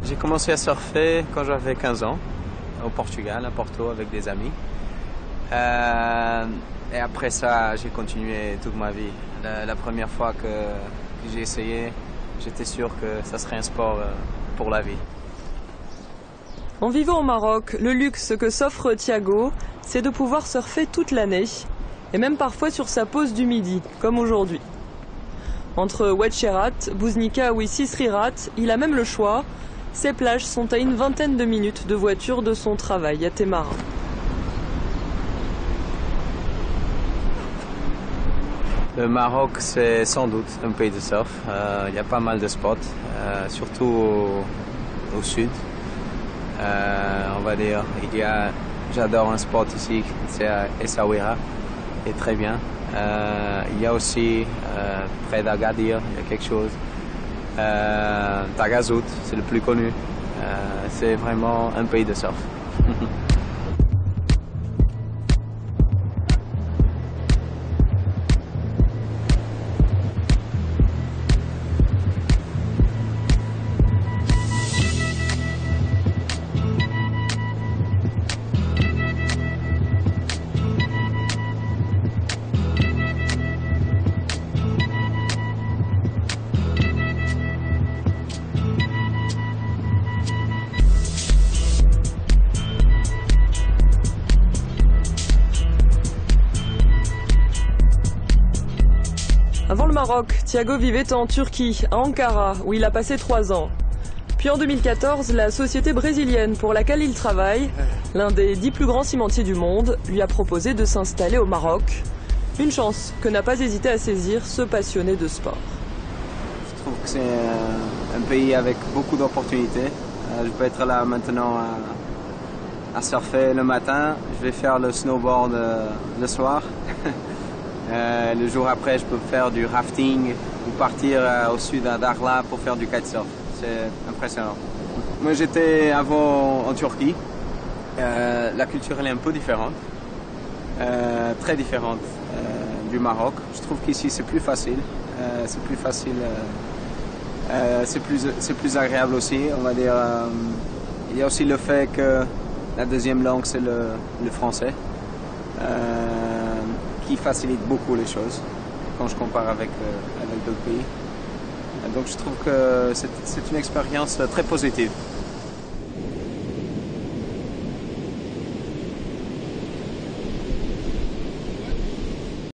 J'ai commencé à surfer quand j'avais 15 ans, au Portugal, à Porto, avec des amis. Et après ça, j'ai continué toute ma vie. La première fois que j'ai essayé, j'étais sûr que ça serait un sport pour la vie. En vivant au Maroc, le luxe que s'offre Thiago, c'est de pouvoir surfer toute l'année, et même parfois sur sa pause du midi, comme aujourd'hui. Entre Oued-Cherat, Bouznika ou Sisrirat, il a même le choix. Ces plages sont à une vingtaine de minutes de voiture de son travail à Témara. Le Maroc, c'est sans doute un pays de surf. Il y a pas mal de spots, surtout au sud. On va dire, j'adore un spot ici, c'est à Essaouira, et très bien. Il y a aussi, près d'Agadir, il y a quelque chose. Tagazout, c'est le plus connu. C'est vraiment un pays de surf. Avant le Maroc, Thiago vivait en Turquie, à Ankara, où il a passé 3 ans. Puis en 2014, la société brésilienne pour laquelle il travaille, l'un des 10 plus grands cimentiers du monde, lui a proposé de s'installer au Maroc. Une chance que n'a pas hésité à saisir ce passionné de sport. Je trouve que c'est un pays avec beaucoup d'opportunités. Je peux être là maintenant à surfer le matin, je vais faire le snowboard le soir. Le jour après, je peux faire du rafting ou partir au sud à Darla pour faire du kitesurf. C'est impressionnant. Moi, j'étais avant en Turquie. La culture elle est un peu différente, très différente du Maroc. Je trouve qu'ici c'est plus facile, c'est plus agréable aussi. On va dire, il y a aussi le fait que la deuxième langue c'est le français. Qui facilite beaucoup les choses quand je compare avec d'autres pays. Donc je trouve que c'est une expérience très positive.